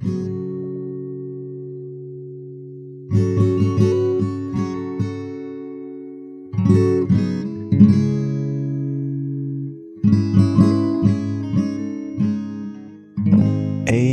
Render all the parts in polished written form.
A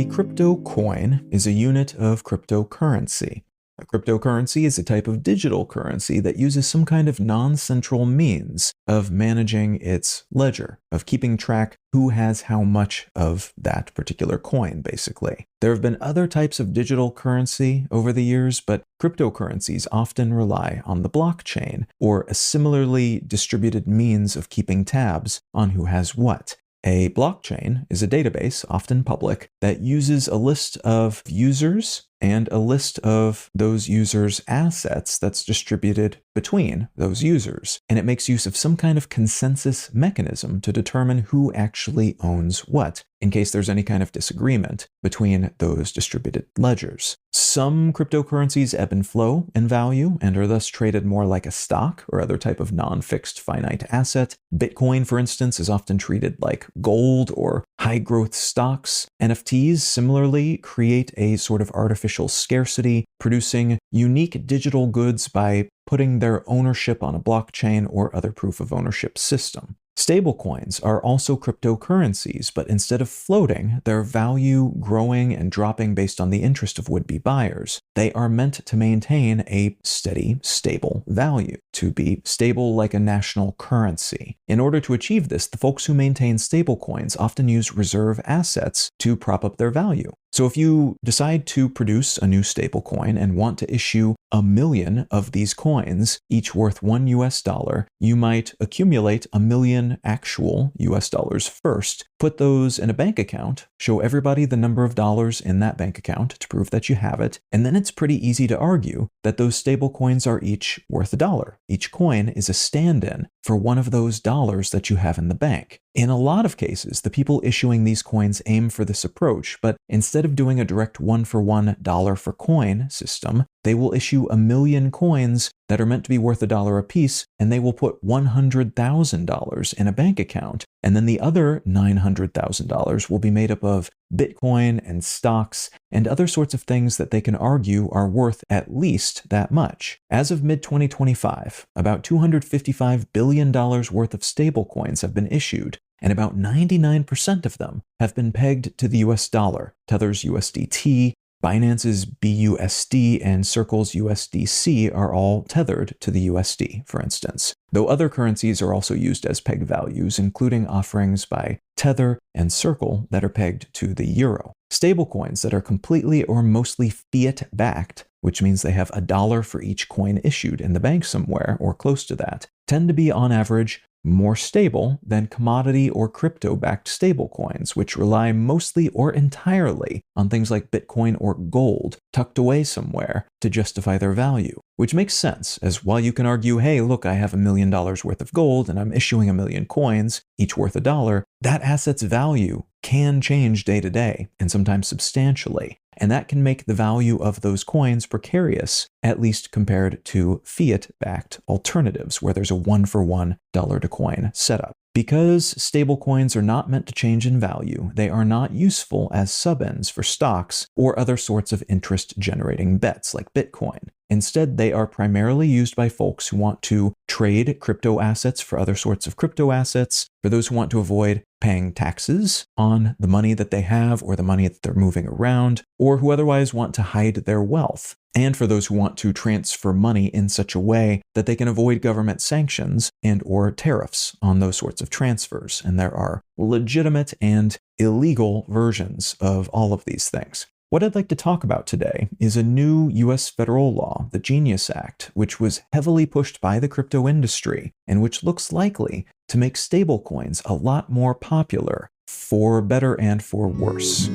cryptocoin is a unit of cryptocurrency. A cryptocurrency is a type of digital currency that uses some kind of non-central means of managing its ledger, of keeping track who has how much of that particular coin, basically. There have been other types of digital currency over the years, but cryptocurrencies often rely on the blockchain, or a similarly distributed means of keeping tabs on who has what. A blockchain is a database, often public, that uses a list of users and a list of those users' assets that's distributed between those users. And it makes use of some kind of consensus mechanism to determine who actually owns what, in case there's any kind of disagreement between those distributed ledgers. Some cryptocurrencies ebb and flow in value and are thus traded more like a stock or other type of non-fixed finite asset. Bitcoin, for instance, is often treated like gold or high-growth stocks. NFTs similarly create a sort of artificial scarcity, producing unique digital goods by putting their ownership on a blockchain or other proof of ownership system. Stablecoins are also cryptocurrencies, but instead of floating, their value growing and dropping based on the interest of would-be buyers. They are meant to maintain a steady, stable value, to be stable like a national currency. In order to achieve this, the folks who maintain stablecoins often use reserve assets to prop up their value. So if you decide to produce a new stablecoin and want to issue 1 million of these coins, each worth $1, you might accumulate 1 million actual US dollars first, put those in a bank account, show everybody the number of dollars in that bank account to prove that you have it, and then it's pretty easy to argue that those stablecoins are each worth $1. Each coin is a stand-in for one of those dollars that you have in the bank. In a lot of cases, the people issuing these coins aim for this approach, but instead of doing a direct one-for-one dollar for coin system, they will issue 1 million coins that are meant to be worth $1 a piece, and they will put $100,000 in a bank account, and then the other $900,000 will be made up of Bitcoin and stocks and other sorts of things that they can argue are worth at least that much. As of mid-2025, about $255 billion worth of stablecoins have been issued, and about 99% of them have been pegged to the US dollar. Tether's USDT, Binance's BUSD, and Circle's USDC are all tethered to the USD, for instance, though other currencies are also used as peg values, including offerings by Tether and Circle that are pegged to the euro. Stablecoins that are completely or mostly fiat-backed, which means they have $1 for each coin issued in the bank somewhere or close to that, tend to be on average more stable than commodity or crypto-backed stablecoins, which rely mostly or entirely on things like Bitcoin or gold tucked away somewhere to justify their value. Which makes sense, as while you can argue, hey, look, I have $1 million worth of gold and I'm issuing 1 million coins, each worth $1, that asset's value can change day to day, and sometimes substantially. And that can make the value of those coins precarious, at least compared to fiat-backed alternatives, where there's a one-for-one dollar-to-coin setup. Because stablecoins are not meant to change in value, they are not useful as sub-ends for stocks or other sorts of interest-generating bets like Bitcoin. Instead, they are primarily used by folks who want to trade crypto assets for other sorts of crypto assets, for those who want to avoid paying taxes on the money that they have or the money that they're moving around, or who otherwise want to hide their wealth, and for those who want to transfer money in such a way that they can avoid government sanctions and or tariffs on those sorts of transfers. And there are legitimate and illegal versions of all of these things. What I'd like to talk about today is a new US federal law, the Genius Act, which was heavily pushed by the crypto industry and which looks likely to make stablecoins a lot more popular, for better and for worse.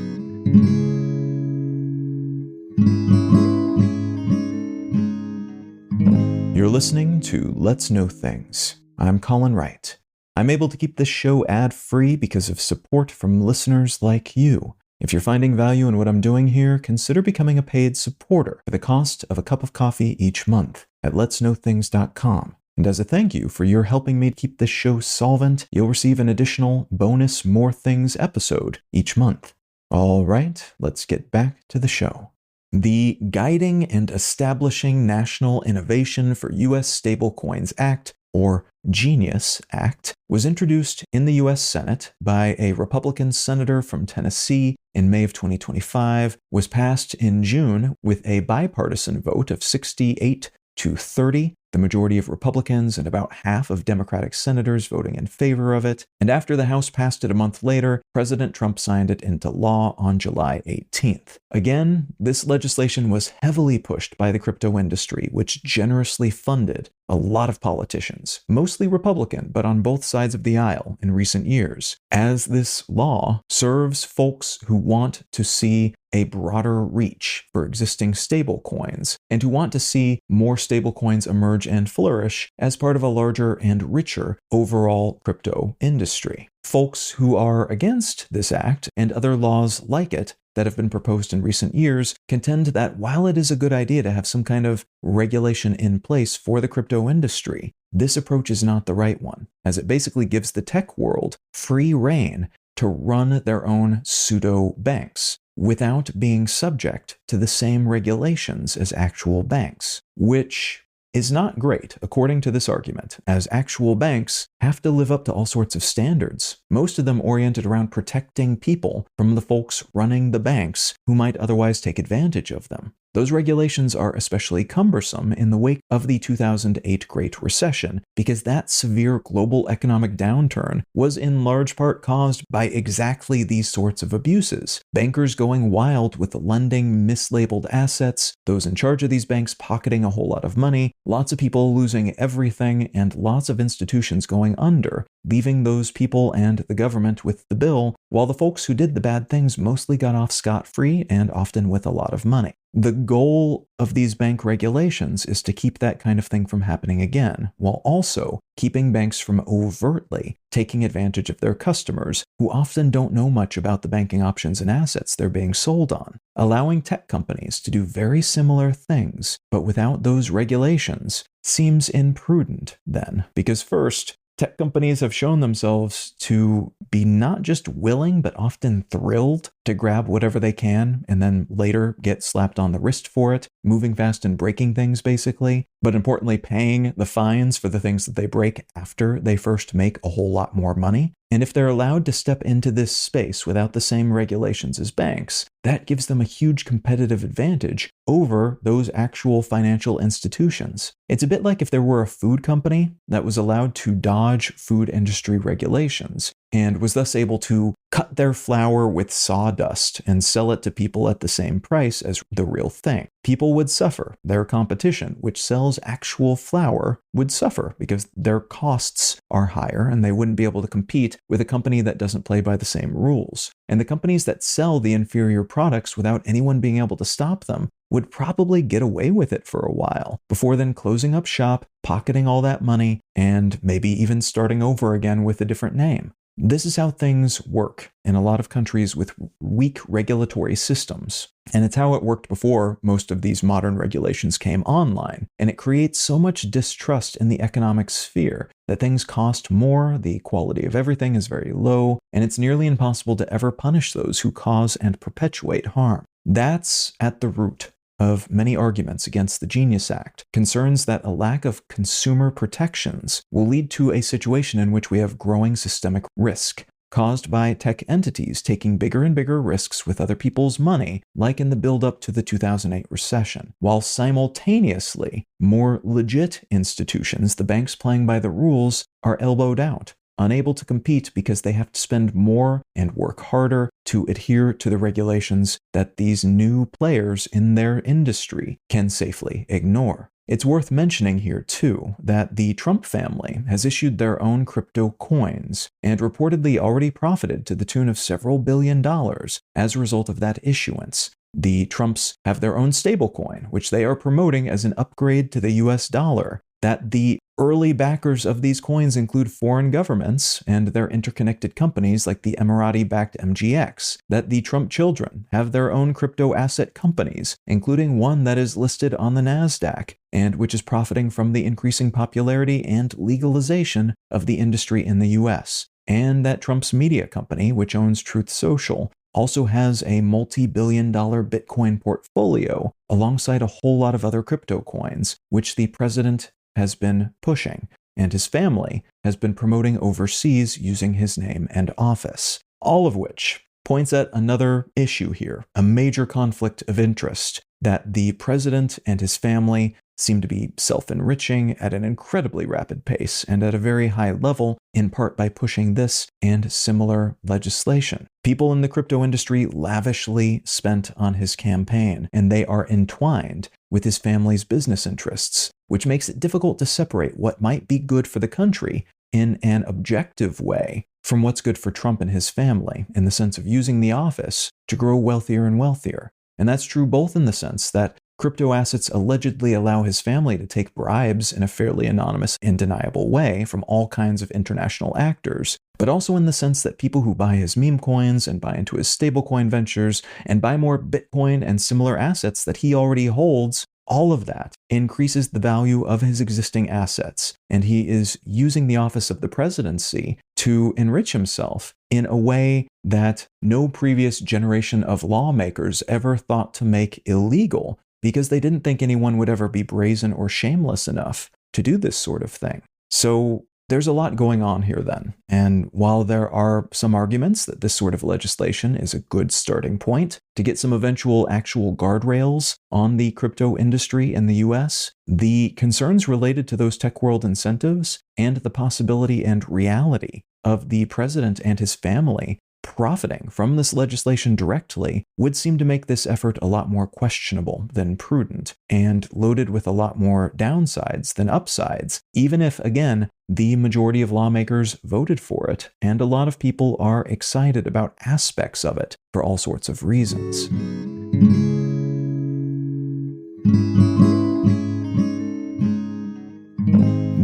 You're listening to Let's Know Things. I'm Colin Wright. I'm able to keep this show ad-free because of support from listeners like you. If you're finding value in what I'm doing here, consider becoming a paid supporter for the cost of a cup of coffee each month at letsknowthings.com. And as a thank you for your helping me keep this show solvent, you'll receive an additional bonus More Things episode each month. All right, let's get back to the show. The Guiding and Establishing National Innovation for U.S. Stablecoins Act, or GENIUS Act, was introduced in the U.S. Senate by a Republican senator from Tennessee in May of 2025, was passed in June with a bipartisan vote of 68 to 30, the majority of Republicans and about half of Democratic senators voting in favor of it, and after the House passed it a month later, President Trump signed it into law on July 18th. Again, this legislation was heavily pushed by the crypto industry, which generously funded a lot of politicians, mostly Republican, but on both sides of the aisle in recent years, as this law serves folks who want to see a broader reach for existing stablecoins and who want to see more stablecoins emerge and flourish as part of a larger and richer overall crypto industry. Folks who are against this act and other laws like it that have been proposed in recent years contend that while it is a good idea to have some kind of regulation in place for the crypto industry, this approach is not the right one, as it basically gives the tech world free rein to run their own pseudo banks without being subject to the same regulations as actual banks, which is not great, according to this argument, as actual banks have to live up to all sorts of standards, most of them oriented around protecting people from the folks running the banks who might otherwise take advantage of them. Those regulations are especially cumbersome in the wake of the 2008 Great Recession, because that severe global economic downturn was in large part caused by exactly these sorts of abuses. Bankers going wild with lending mislabeled assets, those in charge of these banks pocketing a whole lot of money, lots of people losing everything, and lots of institutions going under, leaving those people and the government with the bill, while the folks who did the bad things mostly got off scot-free and often with a lot of money. The goal of these bank regulations is to keep that kind of thing from happening again, while also keeping banks from overtly taking advantage of their customers who often don't know much about the banking options and assets they're being sold on. Allowing tech companies to do very similar things, but without those regulations, seems imprudent then, because first, tech companies have shown themselves to be not just willing, but often thrilled to grab whatever they can and then later get slapped on the wrist for it, moving fast and breaking things basically, but importantly paying the fines for the things that they break after they first make a whole lot more money. And if they're allowed to step into this space without the same regulations as banks, that gives them a huge competitive advantage over those actual financial institutions. It's a bit like if there were a food company that was allowed to dodge food industry regulations and was thus able to cut their flour with sawdust and sell it to people at the same price as the real thing. People would suffer. Their competition, which sells actual flour, would suffer because their costs are higher and they wouldn't be able to compete with a company that doesn't play by the same rules. And the companies that sell the inferior products without anyone being able to stop them would probably get away with it for a while, before then closing up shop, pocketing all that money, and maybe even starting over again with a different name. This is how things work in a lot of countries with weak regulatory systems. And it's how it worked before most of these modern regulations came online. And it creates so much distrust in the economic sphere that things cost more, the quality of everything is very low, and it's nearly impossible to ever punish those who cause and perpetuate harm. That's at the root of many arguments against the GENIUS Act, concerns that a lack of consumer protections will lead to a situation in which we have growing systemic risk, caused by tech entities taking bigger and bigger risks with other people's money, like in the build-up to the 2008 recession, while simultaneously, more legit institutions, the banks playing by the rules, are elbowed out, unable to compete because they have to spend more and work harder to adhere to the regulations that these new players in their industry can safely ignore. It's worth mentioning here, too, that the Trump family has issued their own crypto coins and reportedly already profited to the tune of several $billions as a result of that issuance. The Trumps have their own stablecoin, which they are promoting as an upgrade to the US dollar, that the early backers of these coins include foreign governments and their interconnected companies like the Emirati-backed MGX, that the Trump children have their own crypto asset companies, including one that is listed on the NASDAQ, and which is profiting from the increasing popularity and legalization of the industry in the US. And that Trump's media company, which owns Truth Social, also has a multi-billion-dollar Bitcoin portfolio alongside a whole lot of other crypto coins, which the president has been pushing, and his family has been promoting overseas using his name and office. All of which points at another issue here, a major conflict of interest, that the president and his family seem to be self-enriching at an incredibly rapid pace and at a very high level, in part by pushing this and similar legislation. People in the crypto industry lavishly spent on his campaign, and they are entwined with his family's business interests, which makes it difficult to separate what might be good for the country in an objective way from what's good for Trump and his family, in the sense of using the office to grow wealthier and wealthier. And that's true both in the sense that crypto assets allegedly allow his family to take bribes in a fairly anonymous and deniable way from all kinds of international actors, but also in the sense that people who buy his meme coins and buy into his stablecoin ventures and buy more Bitcoin and similar assets that he already holds, all of that increases the value of his existing assets, and he is using the office of the presidency to enrich himself in a way that no previous generation of lawmakers ever thought to make illegal, because they didn't think anyone would ever be brazen or shameless enough to do this sort of thing. So there's a lot going on here then. And while there are some arguments that this sort of legislation is a good starting point to get some eventual actual guardrails on the crypto industry in the US, the concerns related to those tech world incentives and the possibility and reality of the president and his family profiting from this legislation directly would seem to make this effort a lot more questionable than prudent, and loaded with a lot more downsides than upsides, even if, again, the majority of lawmakers voted for it, and a lot of people are excited about aspects of it for all sorts of reasons.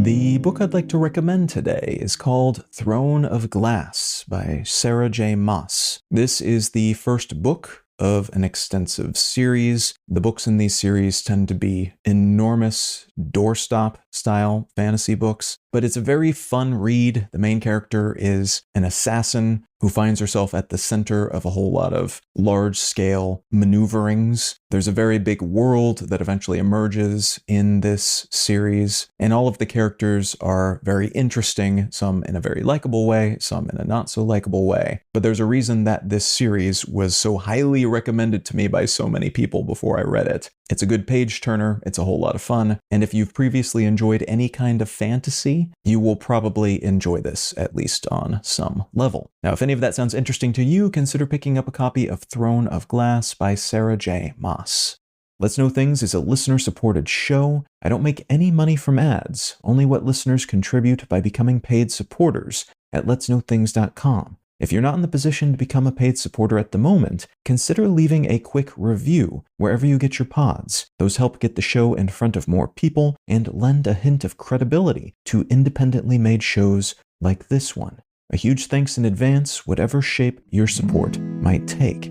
The book I'd like to recommend today is called Throne of Glass by Sarah J. Maas. This is the first book of an extensive series. The books in these series tend to be enormous doorstop-style fantasy books, but it's a very fun read. The main character is an assassin who finds herself at the center of a whole lot of large-scale maneuverings. There's a very big world that eventually emerges in this series, and all of the characters are very interesting, some in a very likable way, some in a not-so-likable way. But there's a reason that this series was so highly recommended to me by so many people before I read it. It's a good page-turner, it's a whole lot of fun, and if you've previously enjoyed any kind of fantasy, you will probably enjoy this, at least on some level. Now, if any of that sounds interesting to you, consider picking up a copy of Throne of Glass by Sarah J. Maas. Let's Know Things is a listener-supported show. I don't make any money from ads, only what listeners contribute by becoming paid supporters at letsknowthings.com. If you're not in the position to become a paid supporter at the moment, consider leaving a quick review wherever you get your pods. Those help get the show in front of more people and lend a hint of credibility to independently made shows like this one. A huge thanks in advance, whatever shape your support might take.